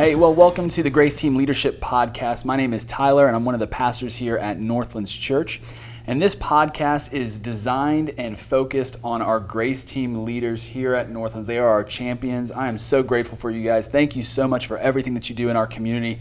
Hey, well, welcome to the Grace Team Leadership Podcast. My name is Tyler, and I'm one of the pastors here at Northlands Church. And this podcast is designed and focused on our Grace Team leaders here at Northlands. They are our champions. I am so grateful for you guys. Thank you so much for everything that you do in our community.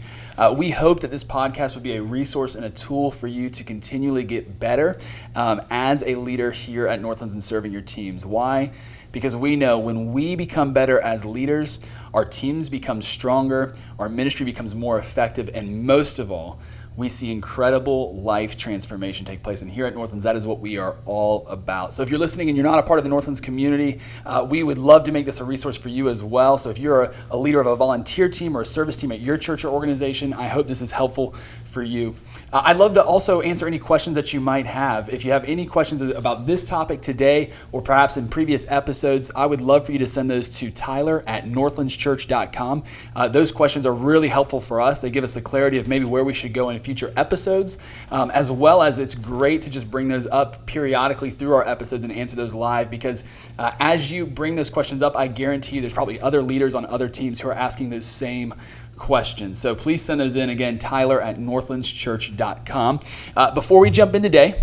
We hope that this podcast would be a resource and a tool for you to continually get better as a leader here at Northlands and serving your teams. Why? Because we know when we become better as leaders, our teams become stronger, our ministry becomes more effective, and most of all, we see incredible life transformation take place. And here at Northlands, that is what we are all about. So if you're listening and you're not a part of the Northlands community, we would love to make this a resource for you as well. So if you're a leader of a volunteer team or a service team at your church or organization, I hope this is helpful for you. I'd love to also answer any questions that you might have. If you have any questions about this topic today or perhaps in previous episodes, I would love for you to send those to tyler@northlandschurch.com. Those questions are really helpful for us. They give us a clarity of maybe where we should go in future episodes, as well as it's great to just bring those up periodically through our episodes and answer those live, because as you bring those questions up, I guarantee you there's probably other leaders on other teams who are asking those same questions. So please send those in. Again, tyler@northlandschurch.com. Before we jump in today,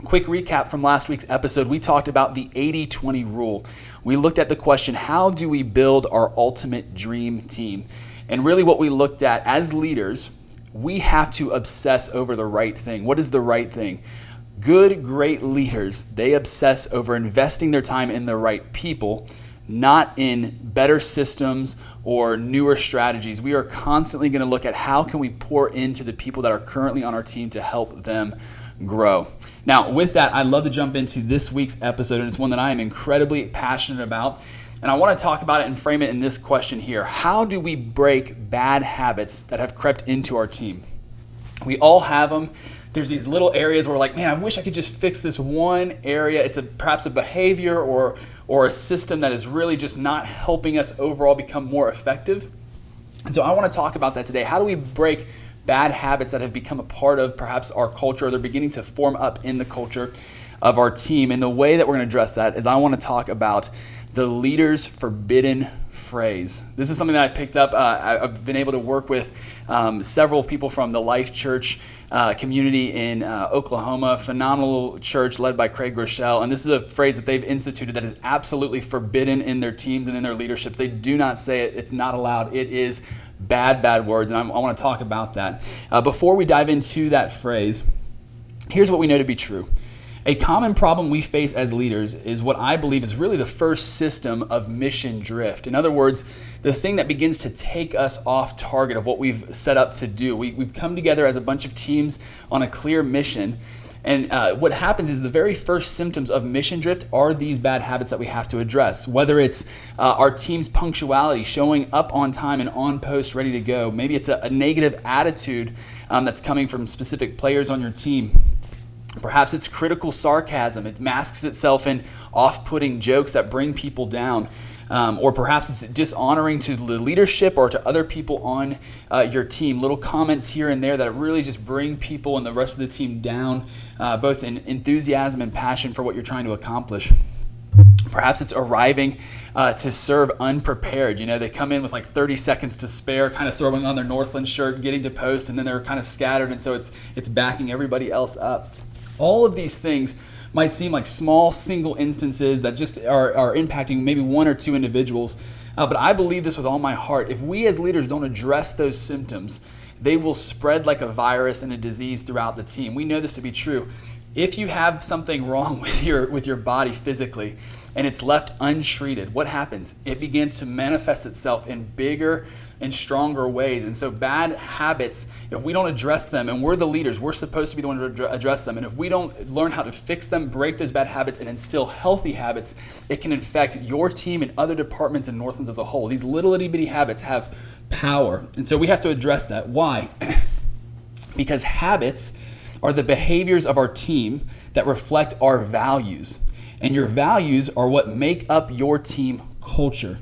quick recap from last week's episode. We talked about the 80-20 rule. We looked at the question, how do we build our ultimate dream team? And really what we looked at as leaders, we have to obsess over the right thing. What is the right thing? Good, great leaders, they obsess over investing their time in the right people, not in better systems or newer strategies. We are constantly going to look at how can we pour into the people that are currently on our team to help them grow. Now, with that, I'd love to jump into this week's episode, and it's one that I am incredibly passionate about. And I want to talk about it and frame it in this question here. How do we break bad habits that have crept into our team? We all have them. There's these little areas where we're like, man, I wish I could just fix this one area. It's perhaps a behavior or a system that is really just not helping us overall become more effective. And so I want to talk about that today. How do we break bad habits that have become a part of perhaps our culture, or they're beginning to form up in the culture of our team? And the way that we're going to address that is I want to talk about the leader's forbidden phrase. This is something that I picked up. I've been able to work with several people from the Life Church community in Oklahoma, phenomenal church led by Craig Rochelle. And this is a phrase that they've instituted that is absolutely forbidden in their teams and in their leaderships. They do not say it. It's not allowed. It is bad words. And I want to talk about that. Before we dive into that phrase, here's what we know to be true. A common problem we face as leaders is what I believe is really the first system of mission drift. In other words, the thing that begins to take us off target of what we've set up to do. We've come together as a bunch of teams on a clear mission. And what happens is the very first symptoms of mission drift are these bad habits that we have to address. Whether it's our team's punctuality, showing up on time and on post, ready to go. Maybe it's a negative attitude that's coming from specific players on your team. Perhaps it's critical sarcasm. It masks itself in off-putting jokes that bring people down. Or perhaps it's dishonoring to the leadership or to other people on your team. Little comments here and there that really just bring people and the rest of the team down, both in enthusiasm and passion for what you're trying to accomplish. Perhaps it's arriving to serve unprepared. You know, they come in with like 30 seconds to spare, kind of throwing on their Northland shirt, getting to post, and then they're kind of scattered, and so it's backing everybody else up. All of these things might seem like small single instances that just are impacting maybe one or two individuals, but I believe this with all my heart. If we as leaders don't address those symptoms, they will spread like a virus and a disease throughout the team. We know this to be true. If you have something wrong with your body physically and it's left untreated, what happens? It begins to manifest itself in bigger and stronger ways. And so bad habits, if we don't address them, and we're the leaders, we're supposed to be the one to address them. And if we don't learn how to fix them, break those bad habits, and instill healthy habits, it can infect your team and other departments in Northlands as a whole. These little itty bitty habits have power. And so we have to address that. Why? Because habits are the behaviors of our team that reflect our values. And your values are what make up your team culture.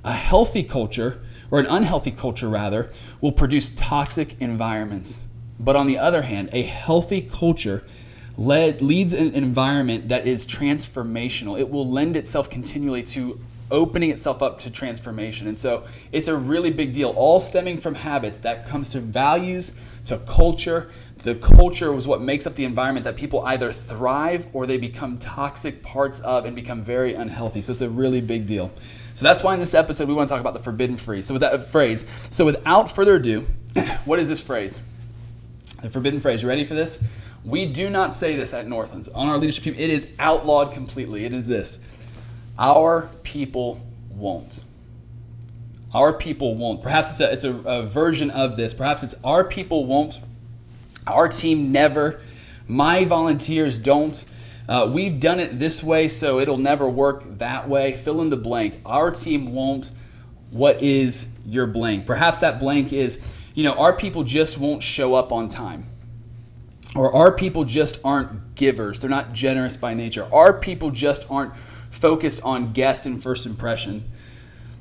A healthy culture, or an unhealthy culture rather, will produce toxic environments. But on the other hand, a healthy culture leads an environment that is transformational. It will lend itself continually to opening itself up to transformation. And so it's a really big deal, all stemming from habits that comes to values, to culture. The culture was what makes up the environment that people either thrive or they become toxic parts of and become very unhealthy. So it's a really big deal. So that's why in this episode we want to talk about the forbidden phrase. So without further ado, what is this phrase? The forbidden phrase. You ready for this? We do not say this at Northlands. On our leadership team, it is outlawed completely. It is this: our people won't. Our people won't. Perhaps it's a version of this. Perhaps it's our people won't. Our team never. My volunteers don't. We've done it this way, so it'll never work that way. Fill in the blank. Our team won't. What is your blank? Perhaps that blank is, our people just won't show up on time. Or our people just aren't givers. They're not generous by nature. Our people just aren't focused on guest and first impression.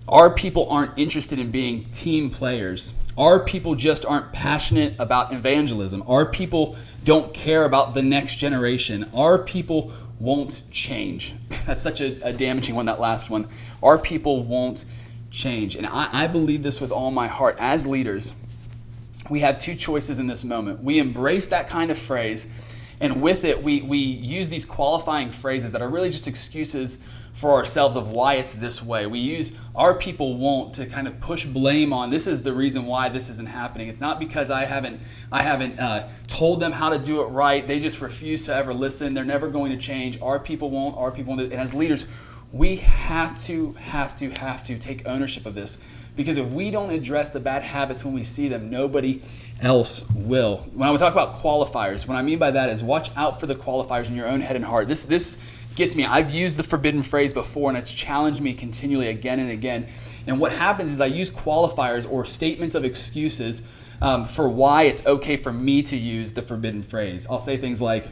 Our people aren't interested in being team players. Our people just aren't passionate about evangelism. Our people don't care about the next generation. Our people won't change. That's such a damaging one, that last one. Our people won't change. And I believe this with all my heart. As leaders, we have two choices in this moment. We embrace that kind of phrase, and with it, we use these qualifying phrases that are really just excuses for ourselves of why it's this way. We use our people won't to kind of push blame on, this is the reason why this isn't happening. It's not because I haven't told them how to do it right. They just refuse to ever listen. They're never going to change. Our people won't. Our people won't. And as leaders, we have to take ownership of this. Because if we don't address the bad habits when we see them, nobody else will. When I talk about qualifiers, what I mean by that is watch out for the qualifiers in your own head and heart. This gets me. I've used the forbidden phrase before, and it's challenged me continually again and again. And what happens is I use qualifiers or statements of excuses for why it's okay for me to use the forbidden phrase. I'll say things like,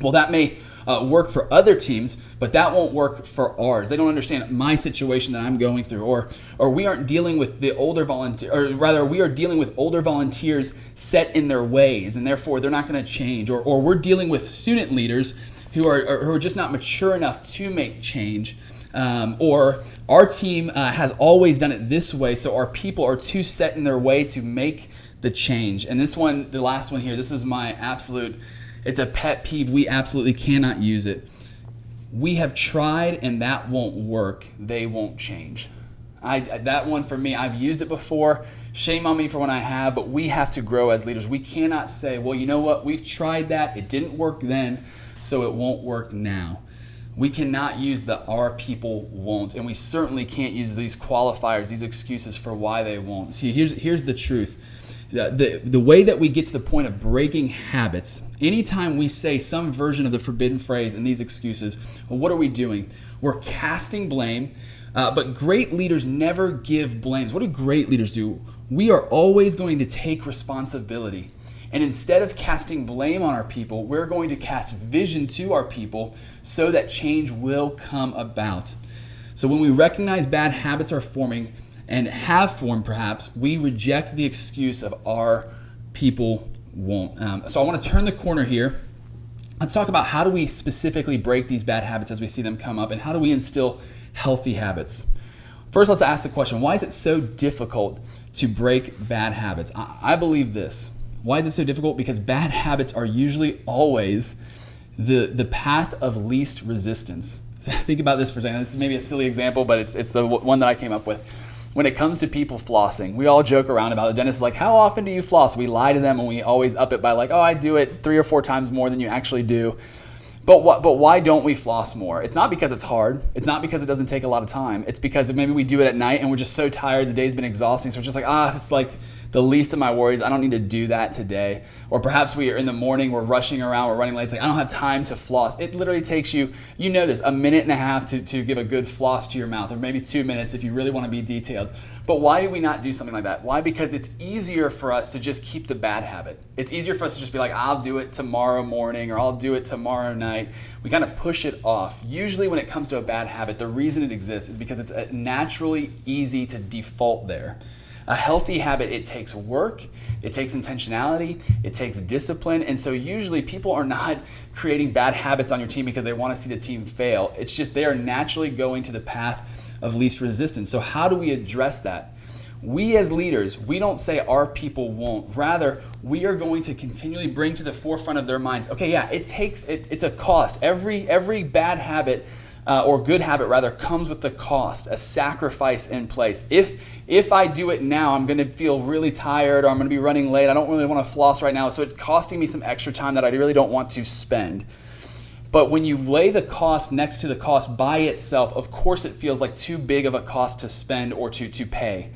well, that may work for other teams, but that won't work for ours. They don't understand my situation that I'm going through, or we aren't dealing with the older volunteer, or rather, we are dealing with older volunteers set in their ways, and therefore they're not going to change. Or we're dealing with student leaders who are just not mature enough to make change. Or our team has always done it this way, so our people are too set in their way to make the change. And this one, the last one here, this is my absolute. It's a pet peeve. We absolutely cannot use it. We have tried and that won't work. They won't change. That one for me, I've used it before. Shame on me for when I have, but we have to grow as leaders. We cannot say, well, you know what? We've tried that. It didn't work then, so it won't work now. We cannot use the our people won't, and we certainly can't use these qualifiers, these excuses for why they won't. See, here's the truth. The way that we get to the point of breaking habits, anytime we say some version of the forbidden phrase and these excuses, well, what are we doing? We're casting blame, but great leaders never give blames. What do great leaders do? We are always going to take responsibility. And instead of casting blame on our people, we're going to cast vision to our people so that change will come about. So when we recognize bad habits are forming, and have formed perhaps, we reject the excuse of our people won't. So I want to turn the corner here. Let's talk about how do we specifically break these bad habits as we see them come up, and how do we instill healthy habits? First, let's ask the question, why is it so difficult to break bad habits? I believe this. Why is it so difficult? Because bad habits are usually always the path of least resistance. Think about this for a second. This is maybe a silly example, but it's the one that I came up with. When it comes to people flossing, we all joke around about it. The dentist is like, how often do you floss? We lie to them and we always up it by like, oh, I do it 3 or 4 times more than you actually do. But why don't we floss more? It's not because it's hard. It's not because it doesn't take a lot of time. It's because maybe we do it at night and we're just so tired. The day's been exhausting. So it's just like, it's like the least of my worries. I don't need to do that today. Or perhaps we are in the morning, we're rushing around, we're running late. It's like, I don't have time to floss. It literally takes you, you know this, 1.5 minutes to give a good floss to your mouth, or maybe 2 minutes if you really want to be detailed. But why do we not do something like that? Why? Because it's easier for us to just keep the bad habit. It's easier for us to just be like, I'll do it tomorrow morning, or I'll do it tomorrow night. We kind of push it off. Usually when it comes to a bad habit, the reason it exists is because it's naturally easy to default there. A healthy habit, it takes work, it takes intentionality, it takes discipline, and so usually people are not creating bad habits on your team because they want to see the team fail. It's just they are naturally going to the path of least resistance. So how do we address that? We as leaders, we don't say our people won't. Rather, we are going to continually bring to the forefront of their minds, okay, yeah, it's a cost. Every bad habit or good habit rather comes with the cost, a sacrifice in place. If I do it now, I'm going to feel really tired, or I'm going to be running late. I don't really want to floss right now, so it's costing me some extra time that I really don't want to spend. But when you lay the cost next to the cost by itself, of course it feels like too big of a cost to spend or to pay.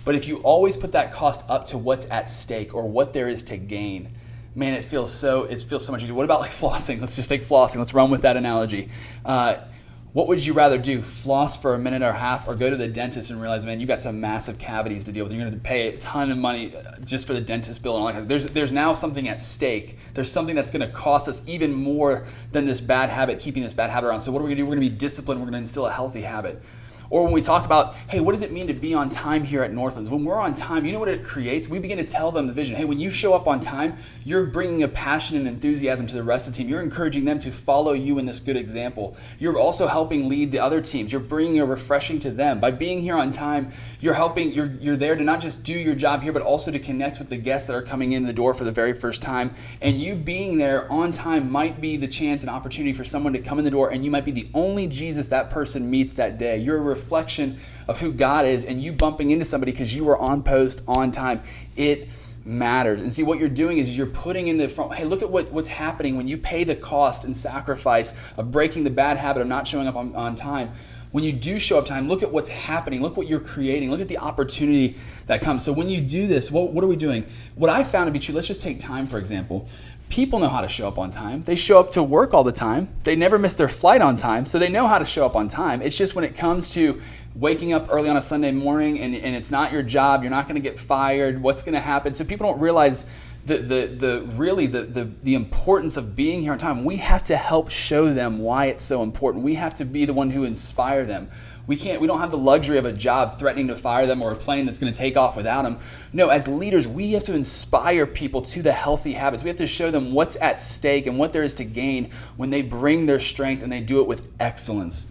But if you always put that cost up to what's at stake or what there is to gain, man, it feels so much easier. What about like flossing? Let's just take flossing. Let's run with that analogy. What would you rather do? Floss for a minute or a half, or go to the dentist and realize, man, you got some massive cavities to deal with. You're going to pay a ton of money just for the dentist bill and all that. There's now something at stake. There's something that's going to cost us even more than this bad habit, keeping this bad habit around. So what are we going to do? We're going to be disciplined. We're going to instill a healthy habit. Or when we talk about, hey, what does it mean to be on time here at Northlands? When we're on time, you know what it creates? We begin to tell them the vision. Hey, when you show up on time, you're bringing a passion and enthusiasm to the rest of the team. You're encouraging them to follow you in this good example. You're also helping lead the other teams. You're bringing a refreshing to them. By being here on time, you're there to not just do your job here, but also to connect with the guests that are coming in the door for the very first time. And you being there on time might be the chance and opportunity for someone to come in the door, and you might be the only Jesus that person meets that day. You're a reflection of who God is, and you bumping into somebody because you were on post, on time, it matters. And see, what you're doing is you're putting in the front, hey, look at what's happening when you pay the cost and sacrifice of breaking the bad habit of not showing up on time. When you do show up time, look at what's happening. Look what you're creating. Look at the opportunity that comes. So when you do this, what are we doing? What I found to be true, let's just take time, for example. People know how to show up on time. They show up to work all the time. They never miss their flight on time, so they know how to show up on time. It's just when it comes to waking up early on a Sunday morning and it's not your job, you're not going to get fired, what's going to happen? So people don't realize the importance of being here on time. We have to help show them why it's so important. We have to be the one who inspire them. We don't have the luxury of a job threatening to fire them or a plane that's going to take off without them. No, as leaders, we have to inspire people to the healthy habits. We have to show them what's at stake and what there is to gain when they bring their strength and they do it with excellence.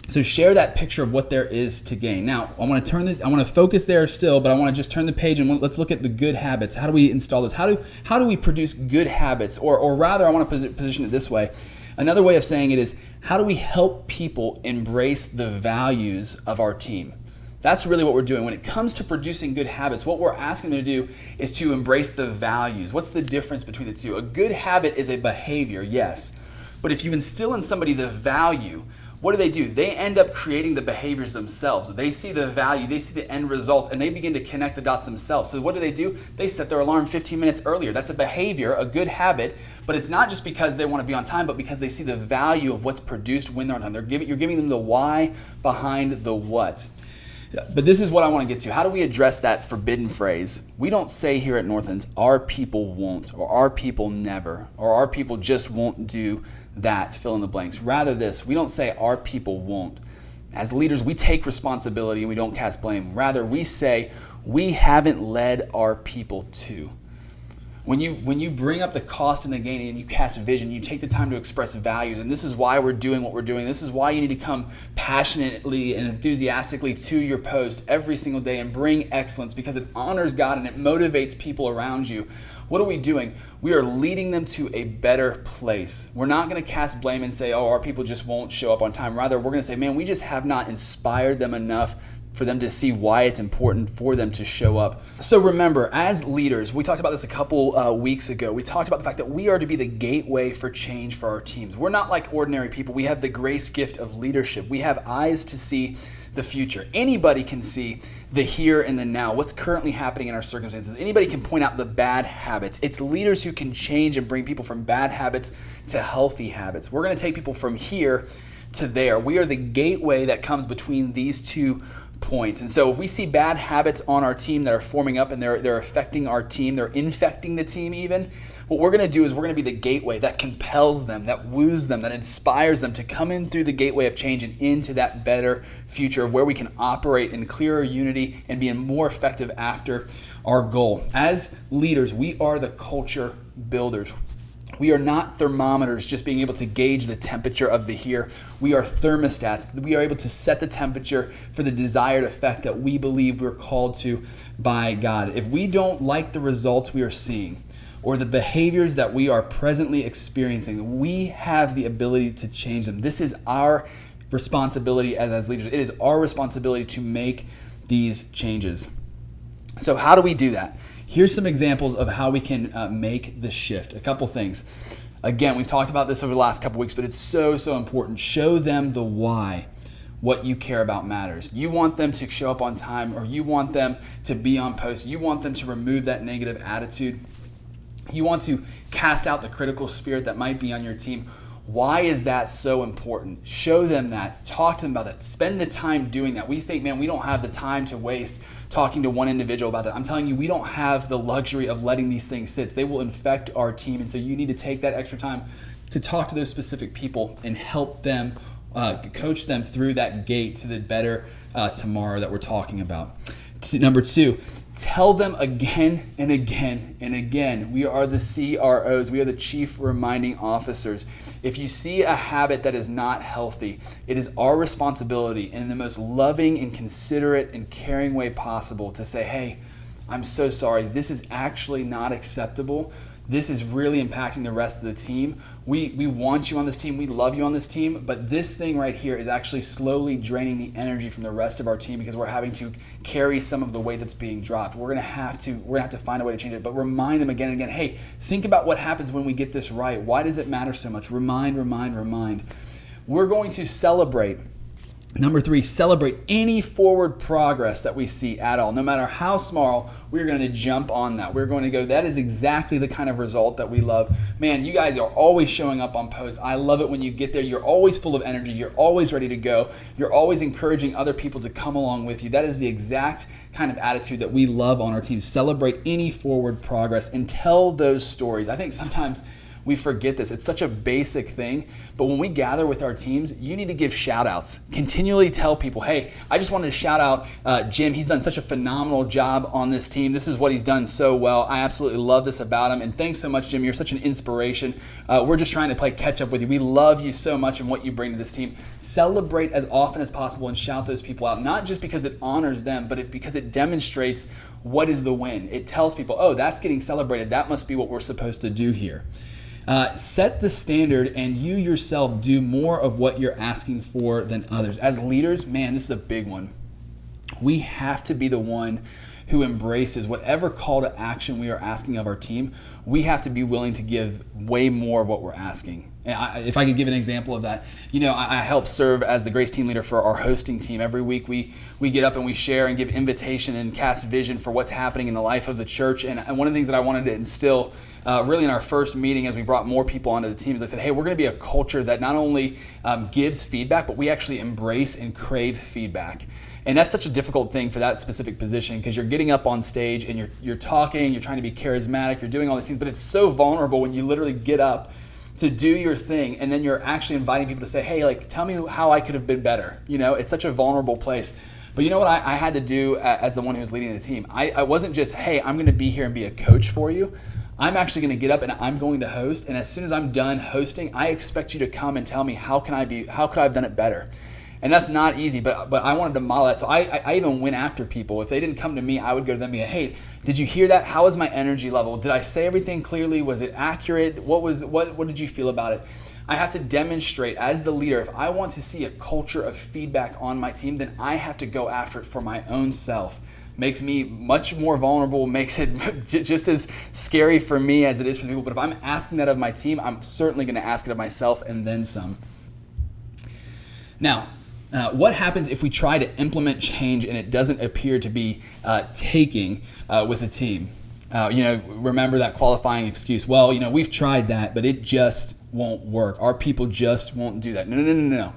So share that picture of what there is to gain. Now, I want to focus there still, but I want to just turn the page and let's look at the good habits. How do we install those? How do we produce good habits? Or rather, I want to position it this way. Another way of saying it is, how do we help people embrace the values of our team? That's really what we're doing. When it comes to producing good habits, what we're asking them to do is to embrace the values. What's the difference between the two? A good habit is a behavior, yes. But if you instill in somebody the value, what do? They end up creating the behaviors themselves. They see the value, they see the end results, and they begin to connect the dots themselves. So what do? They set their alarm 15 minutes earlier. That's a behavior, a good habit, but it's not just because they want to be on time, but because they see the value of what's produced when they're on time. You're giving them the why behind the what. But this is what I want to get to. How do we address that forbidden phrase? We don't say here at Northlands, our people won't, or our people never, or our people just won't do that, fill in the blanks. Rather this, we don't say our people won't. As leaders, we take responsibility and we don't cast blame. Rather, we say we haven't led our people to. When you bring up the cost and the gain and you cast vision, you take the time to express values, and this is why we're doing what we're doing. This is why you need to come passionately and enthusiastically to your post every single day and bring excellence, because it honors God and it motivates people around you. What are we doing? We are leading them to a better place. We're not going to cast blame and say, oh, our people just won't show up on time. Rather, we're going to say, man, we just have not inspired them enough for them to see why it's important for them to show up. So remember, as leaders, we talked about this a couple weeks ago. We talked about the fact that we are to be the gateway for change for our teams. We're not like ordinary people. We have the grace gift of leadership. We have eyes to see the future. Anybody can see the here and the now, what's currently happening in our circumstances. Anybody can point out the bad habits. It's leaders who can change and bring people from bad habits to healthy habits. We're going to take people from here to there. We are the gateway that comes between these 2 points. And so if we see bad habits on our team that are forming up and they're affecting our team, they're infecting the team even, what we're going to do is we're going to be the gateway that compels them, that woos them, that inspires them to come in through the gateway of change and into that better future where we can operate in clearer unity and be more effective after our goal. As leaders, we are the culture builders. We are not thermometers just being able to gauge the temperature of the here. We are thermostats. We are able to set the temperature for the desired effect that we believe we're called to by God. If we don't like the results we are seeing or the behaviors that we are presently experiencing, we have the ability to change them. This is our responsibility as leaders. It is our responsibility to make these changes. So how do we do that? Here's some examples of how we can make the shift. A couple things. Again, we've talked about this over the last couple weeks, but it's so important. Show them the why. What you care about matters. You want them to show up on time, or you want them to be on post. You want them to remove that negative attitude. You want to cast out the critical spirit that might be on your team. Why is that so important? Show them that. Talk to them about that. Spend the time doing that. We think, man, we don't have the time to waste talking to one individual about that. I'm telling you, we don't have the luxury of letting these things sit. They will infect our team. And so you need to take that extra time to talk to those specific people and help them, coach them through that gate to the better tomorrow that we're talking about. Number two, tell them again and again and again. We are the CROs. We are the chief reminding officers. If you see a habit that is not healthy, it is our responsibility in the most loving and considerate and caring way possible to say, hey, I'm so sorry. This is actually not acceptable. This is really impacting the rest of the team. We want you on this team. We love you on this team. But this thing right here is actually slowly draining the energy from the rest of our team because we're having to carry some of the weight that's being dropped. We're gonna have to find a way to change it. But remind them again and again, hey, think about what happens when we get this right. Why does it matter so much? Remind. We're going to celebrate. Number three, celebrate any forward progress that we see at all. No matter how small, we're going to jump on that. We're going to go, that is exactly the kind of result that we love. Man, you guys are always showing up on posts. I love it when you get there. You're always full of energy. You're always ready to go. You're always encouraging other people to come along with you. That is the exact kind of attitude that we love on our team. Celebrate any forward progress and tell those stories. I think sometimes we forget this. It's such a basic thing, but when we gather with our teams, you need to give shout outs. Continually tell people, hey, I just wanted to shout out Jim. He's done such a phenomenal job on this team. This is what he's done so well. I absolutely love this about him. And thanks so much, Jim. You're such an inspiration. We're just trying to play catch up with you. We love you so much and what you bring to this team. Celebrate as often as possible and shout those people out, not just because it honors them, but because it demonstrates what is the win. It tells people, oh, that's getting celebrated. That must be what we're supposed to do here. Set the standard and you yourself do more of what you're asking for than others. As leaders, man, this is a big one. We have to be the one who embraces whatever call to action we are asking of our team. We have to be willing to give way more of what we're asking. And if I could give an example of that, I help serve as the Grace team leader for our hosting team. Every week we get up and we share and give invitation and cast vision for what's happening in the life of the church. And one of the things that I wanted to instill really in our first meeting as we brought more people onto the team is I said, hey, we're going to be a culture that not only gives feedback, but we actually embrace and crave feedback. And that's such a difficult thing for that specific position because you're getting up on stage and you're talking, you're trying to be charismatic, you're doing all these things, but it's so vulnerable when you literally get up to do your thing and then you're actually inviting people to say, hey, tell me how I could have been better. It's such a vulnerable place. But you know what I had to do as the one who was leading the team? I wasn't just, hey, I'm going to be here and be a coach for you. I'm actually going to get up and I'm going to host. And as soon as I'm done hosting, I expect you to come and tell me how could I have done it better? And that's not easy, but I wanted to model that. So I even went after people. If they didn't come to me, I would go to them and be like, hey, did you hear that? How was my energy level? Did I say everything clearly? Was it accurate? What did you feel about it? I have to demonstrate as the leader, if I want to see a culture of feedback on my team, then I have to go after it for my own self. Makes me much more vulnerable, makes it just as scary for me as it is for people. But if I'm asking that of my team, I'm certainly going to ask it of myself and then some. Now, what happens if we try to implement change and it doesn't appear to be taking with a team? Remember that qualifying excuse. Well, we've tried that, but it just won't work. Our people just won't do that. No.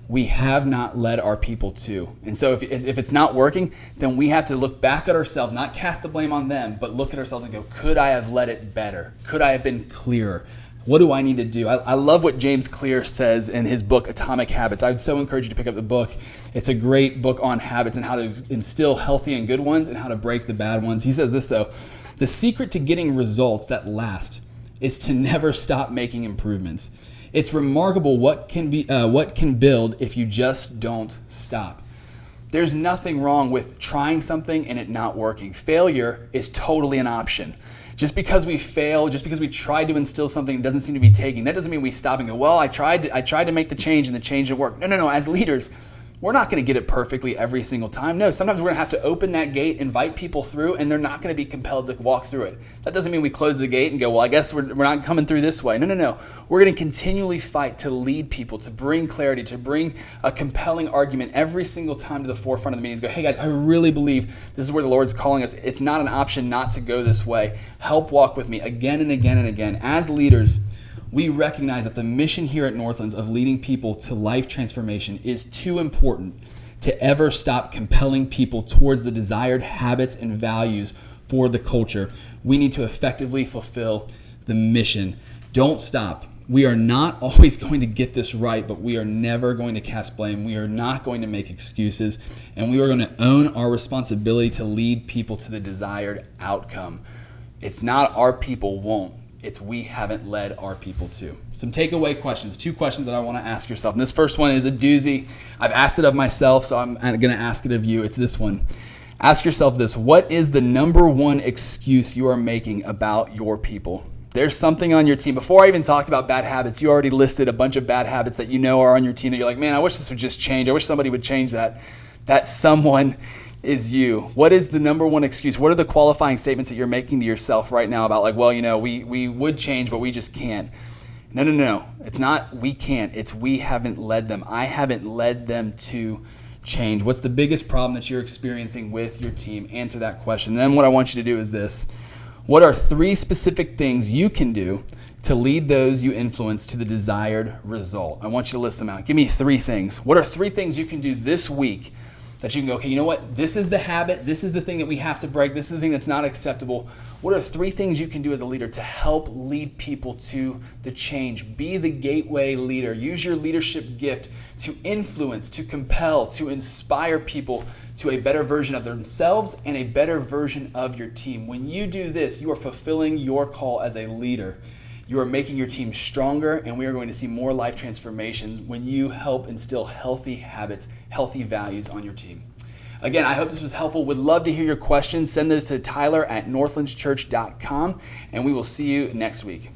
We have not led our people to. And so if it's not working, then we have to look back at ourselves, not cast the blame on them, but look at ourselves and go, could I have led it better? Could I have been clearer? What do I need to do? I love what James Clear says in his book, Atomic Habits. I would so encourage you to pick up the book. It's a great book on habits and how to instill healthy and good ones and how to break the bad ones. He says this, though: the secret to getting results that last is to never stop making improvements. It's remarkable what can build if you just don't stop. There's nothing wrong with trying something and it not working. Failure is totally an option. Just because we fail, just because we tried to instill something that doesn't seem to be taking, that doesn't mean we stop and go, well, I tried to make the change and the change didn't work. No. As leaders, we're not going to get it perfectly every single time. No, sometimes we're going to have to open that gate, invite people through, and they're not going to be compelled to walk through it. That doesn't mean we close the gate and go, well, I guess we're not coming through this way. No. We're going to continually fight to lead people, to bring clarity, to bring a compelling argument every single time to the forefront of the meetings. Go, hey guys, I really believe this is where the Lord's calling us. It's not an option not to go this way. Help walk with me again and again and again. As leaders, we recognize that the mission here at Northlands of leading people to life transformation is too important to ever stop compelling people towards the desired habits and values for the culture. We need to effectively fulfill the mission. Don't stop. We are not always going to get this right, but we are never going to cast blame. We are not going to make excuses, and we are going to own our responsibility to lead people to the desired outcome. It's not our people won't. It's we haven't led our people to. Some takeaway questions, 2 questions that I want to ask yourself. And this first one is a doozy. I've asked it of myself, so I'm going to ask it of you. It's this one. Ask yourself this: what is the number one excuse you are making about your people? There's something on your team. Before I even talked about bad habits, you already listed a bunch of bad habits that you know are on your team that you're like, man, I wish this would just change. I wish somebody would change that. That someone is you. What is the number one excuse? What are the qualifying statements that you're making to yourself right now about like, well, we would change, but we just can't? No. It's not we can't. It's we haven't led them. I haven't led them to change. What's the biggest problem that you're experiencing with your team? Answer that question. And then what I want you to do is this. What are 3 specific things you can do to lead those you influence to the desired result? I want you to list them out. Give me 3 things. What are 3 things you can do this week that you can go, okay, you know what? This is the habit. This is the thing that we have to break. This is the thing that's not acceptable. What are 3 things you can do as a leader to help lead people to the change? Be the gateway leader. Use your leadership gift to influence, to compel, to inspire people to a better version of themselves and a better version of your team. When you do this, you are fulfilling your call as a leader. You are making your team stronger, and we are going to see more life transformation when you help instill healthy habits, healthy values on your team. Again, I hope this was helpful. Would love to hear your questions. Send those to Tyler@northlandschurch.com, and we will see you next week.